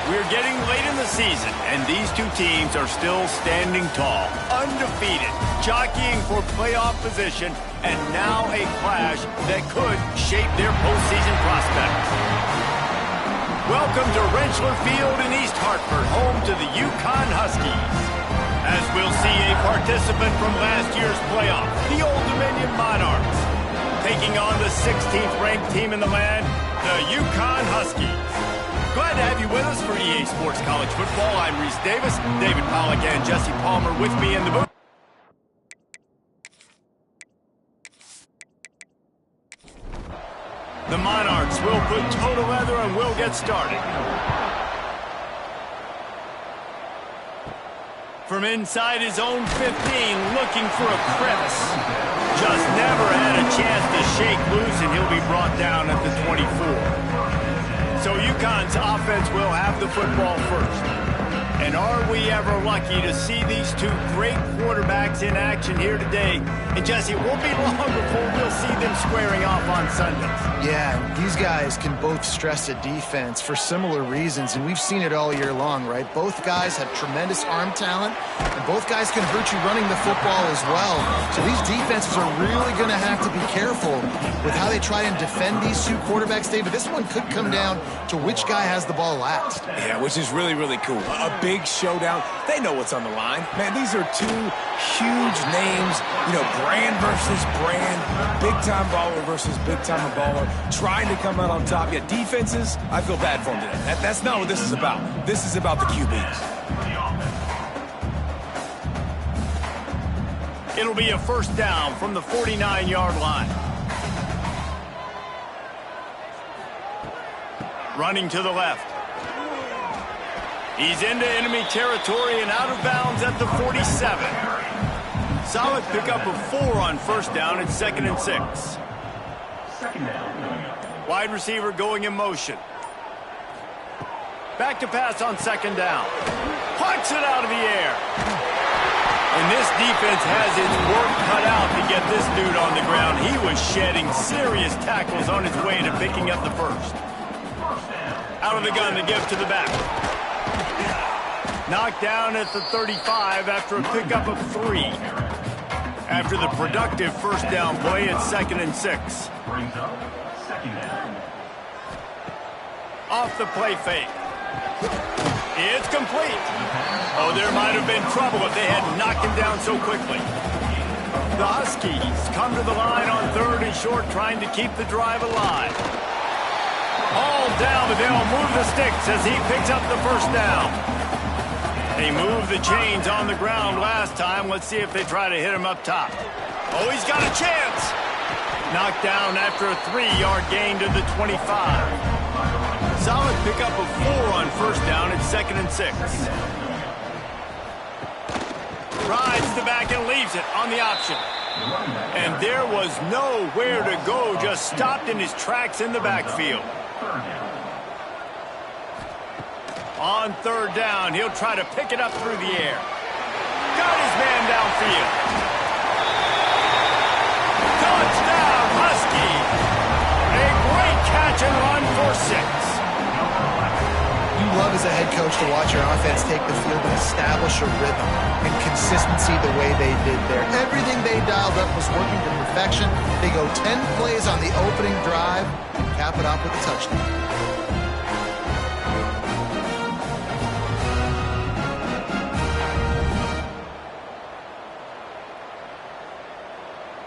We're getting late in the season, and these two teams are still standing tall, undefeated, jockeying for playoff position, and now a clash that could shape their postseason prospects. Welcome to Rentschler Field in East Hartford, home to the Yukon Huskies. As we'll see a participant from last year's playoff, the Old Dominion Monarchs, taking on the 16th ranked team in the land, the Yukon Huskies. Glad to have you with us for EA Sports College Football. I'm Reese Davis, David Pollack, and Jesse Palmer with me in the booth. The Monarchs will put toe to leather and will get started. From inside his own 15, looking for a crevice. Just never had a chance to shake loose, and he'll be brought down at the 24. So UConn's offense will have the football first. And are we ever lucky to see these two great quarterbacks in action here today? And Jesse, it won't be long before we'll see them squaring off on Sundays. Yeah, these guys can both stress a defense for similar reasons, and we've seen it all year long, right? Both guys have tremendous arm talent, and both guys can hurt you running the football as well. So these defenses are really going to have to be careful with how they try and defend these two quarterbacks, David. This one could come down to which guy has the ball last. Yeah, which is really, really cool. A big showdown. They know what's on the line. Man, these are two huge names, you know, brand versus brand, big-time baller versus big-time baller, trying to come out on top. Yeah, defenses, I feel bad for them today. That's not what this is about. This is about the QBs. It'll be a first down from the 49-yard line. Running to the left. He's into enemy territory and out of bounds at the 47. Solid pickup of 4 on first down and 2nd and 6. Wide receiver going in motion. Back to pass on 2nd down. Punts it out of the air. And this defense has its work cut out to get this dude on the ground. He was shedding serious tackles on his way to picking up the first. Out of the gun to give to the back. Knocked down at the 35 after a pickup of 3. After the productive first down play, it's 2nd and 6. Off the play fake. It's complete. Oh, there might have been trouble if they hadn't knocked him down so quickly. The Huskies come to the line on 3rd and short, trying to keep the drive alive. All down, but they'll move the sticks as he picks up the first down. They moved the chains on the ground last time. Let's see if they try to hit him up top. Oh, he's got a chance. Knocked down after a 3-yard gain to the 25. Solid pickup of 4 on first down at 2nd and 6. Rides the back and leaves it on the option. And there was nowhere to go, just stopped in his tracks in the backfield. On 3rd down, he'll try to pick it up through the air. Got his man downfield. Touchdown, Husky. A great catch and run for 6. You love as a head coach to watch your offense take the field and establish a rhythm and consistency the way they did there. Everything they dialed up was working to perfection. They go 10 plays on the opening drive and cap it off with a touchdown.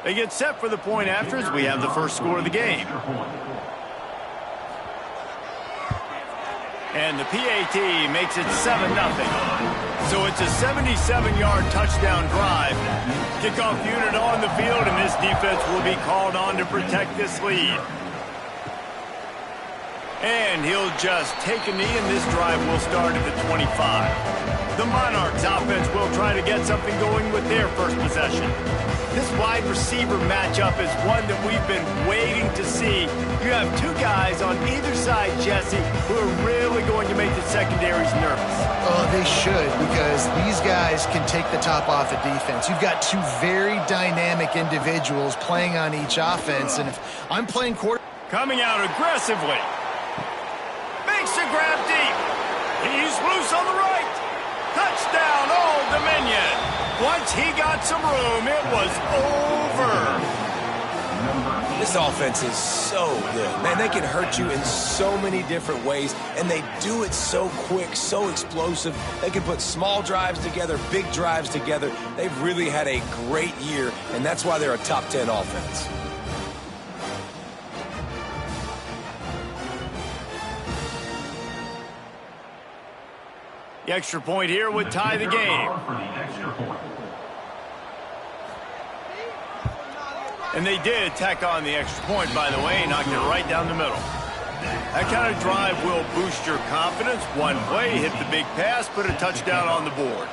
They get set for the point after as we have the first score of the game. And the PAT makes it 7-0. So it's a 77-yard touchdown drive. Kickoff unit on the field, and this defense will be called on to protect this lead. And he'll just take a knee, and this drive will start at the 25. The Monarchs offense will try to get something going with their first possession. This wide receiver matchup is one that we've been waiting to see. You have two guys on either side, Jesse, who are really going to make the secondaries nervous. Oh, they should, because these guys can take the top off a defense. You've got two very dynamic individuals playing on each offense, and if I'm playing quarterback... Coming out aggressively. Makes the grab deep. He throws on the right. Touchdown, Old Dominion. Once he got some room, it was over. This offense is so good. Man, they can hurt you in so many different ways, and they do it so quick, so explosive. They can put small drives together, big drives together. They've really had a great year, and that's why they're a top 10 offense. The extra point here would tie the game. And they did tack on the extra point, by the way, knocked it right down the middle. That kind of drive will boost your confidence. One play, hit the big pass, put a touchdown on the board.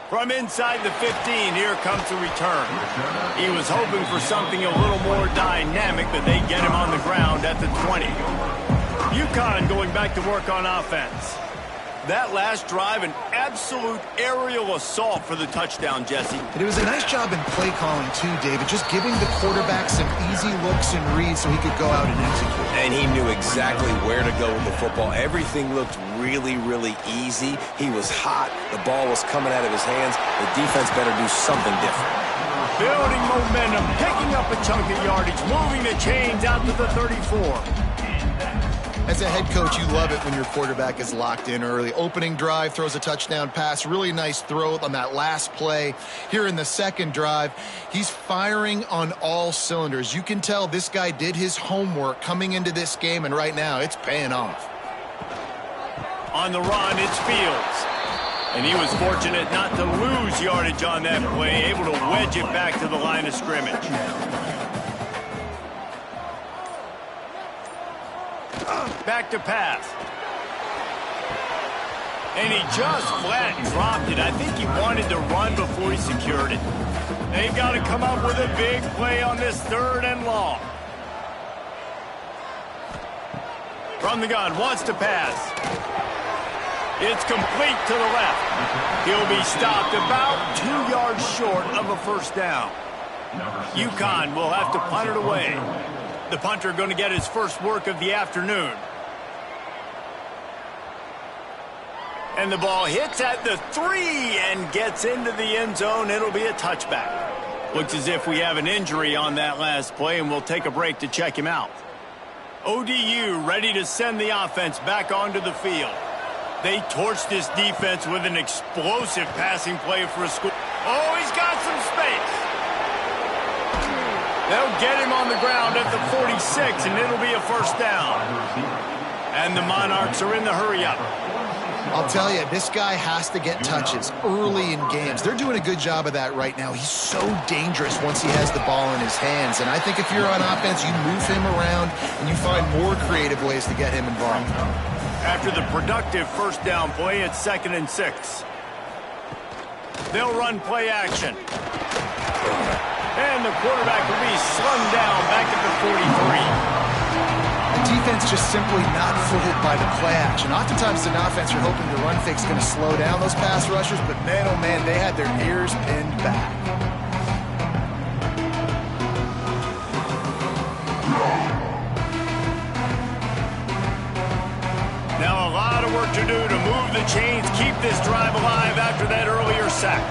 From inside the 15, here comes the return. He was hoping for something a little more dynamic, but they get him on the ground at the 20. UConn going back to work on offense. That last drive, an absolute aerial assault for the touchdown, Jesse. And it was a nice job in play calling, too, David, just giving the quarterback some easy looks and reads so he could go out and execute. And he knew exactly where to go with the football. Everything looked really, really easy. He was hot. The ball was coming out of his hands. The defense better do something different. Building momentum, picking up a chunk of yardage, moving the chains out to the 34. As a head coach, you love it when your quarterback is locked in early. Opening drive, throws a touchdown pass. Really nice throw on that last play. Here in the second drive, he's firing on all cylinders. You can tell this guy did his homework coming into this game, and right now it's paying off. On the run, it's Fields. And he was fortunate not to lose yardage on that play, able to wedge it back to the line of scrimmage. Back to pass. And he just flat dropped it. I think he wanted to run before he secured it. They've got to come up with a big play on this 3rd and long. From the gun, wants to pass. It's complete to the left. He'll be stopped about 2 yards short of a first down. UConn will have to punt it away. The punter going to get his first work of the afternoon. And the ball hits at the 3 and gets into the end zone. It'll be a touchback. Looks as if we have an injury on that last play, and we'll take a break to check him out. ODU ready to send the offense back onto the field. They torched this defense with an explosive passing play for a score. Oh, he's got some space. They'll get him on the ground at the 46, and it'll be a first down. And the Monarchs are in the hurry-up. I'll tell you, this guy has to get touches early in games. They're doing a good job of that right now. He's so dangerous once he has the ball in his hands. And I think if you're on offense, you move him around and you find more creative ways to get him involved. After the productive first down play, it's 2nd and 6. They'll run play action. And the quarterback will be slung down back at the 43. The defense just simply not fooled by the play action. Oftentimes, in offense, you're hoping the run fake's going to slow down those pass rushers, but man, oh man, they had their ears pinned back. Now a lot of work to do to move the chains, keep this drive alive after that earlier sack.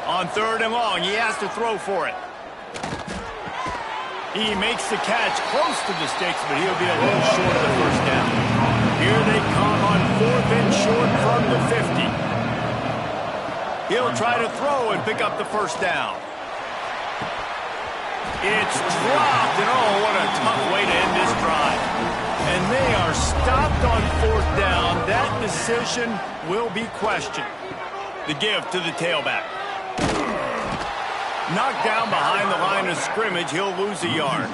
On 3rd and long, he has to throw for it. He makes the catch close to the sticks, but he'll be a little short of the first down. Here they come on 4th and short from the 50. He'll try to throw and pick up the first down. It's dropped, and oh, what a tough way to end this drive. And they are stopped on 4th down. That decision will be questioned. The give to the tailback. Knocked down behind the line of scrimmage, he'll lose a yard.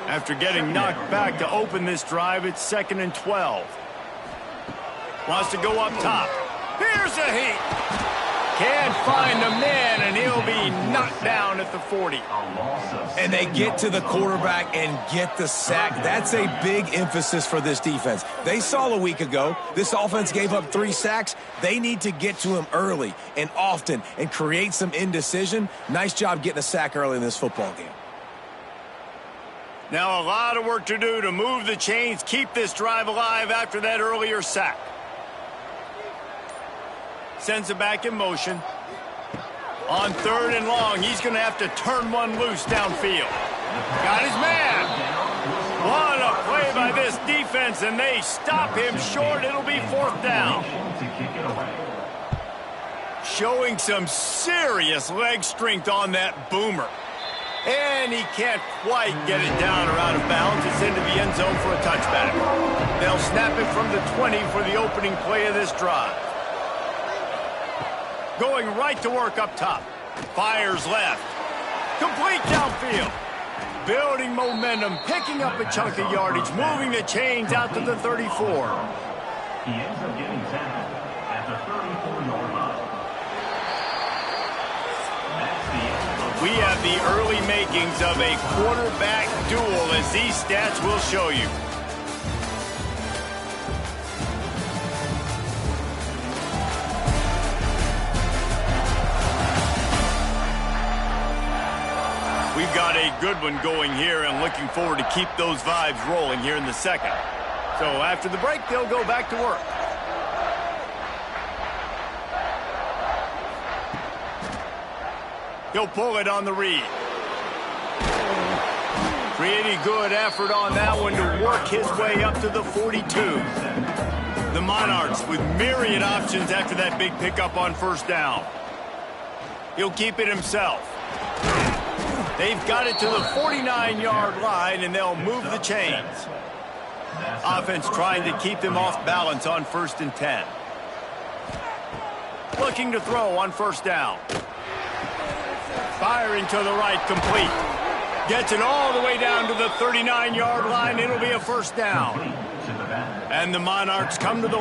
After getting knocked back to open this drive, it's 2nd and 12. Wants to go up top. Here's a heat. Can't find a man, and he'll be knocked down at the 40. And they get to the quarterback and get the sack. That's a big emphasis for this defense. They saw a week ago, this offense gave up 3 sacks. They need to get to him early and often and create some indecision. Nice job getting a sack early in this football game. Now a lot of work to do to move the chains, keep this drive alive after that earlier sack. Sends it back in motion. On 3rd and long, he's going to have to turn one loose downfield. Got his man. What a play by this defense, and they stop him short. It'll be 4th down. Showing some serious leg strength on that boomer. And he can't quite get it down or out of bounds. It's into the end zone for a touchback. They'll snap it from the 20 for the opening play of this drive. Going right to work up top. Fires left. Complete downfield. Building momentum, picking up a chunk of yardage, moving the chains out to the 34. He ends up getting tackled at the 34-yard line. We have the early makings of a quarterback duel, as these stats will show you. We've got a good one going here and looking forward to keep those vibes rolling here in the second. So after the break, they'll go back to work. He'll pull it on the read. Pretty good effort on that one to work his way up to the 42. The Monarchs with myriad options after that big pickup on 1st down. He'll keep it himself. They've got it to the 49-yard line, and they'll move the chains. Offense trying to keep them off balance on 1st and 10. Looking to throw on 1st down. Firing to the right, complete. Gets it all the way down to the 39-yard line. It'll be a 1st down. And the Monarchs come to the line.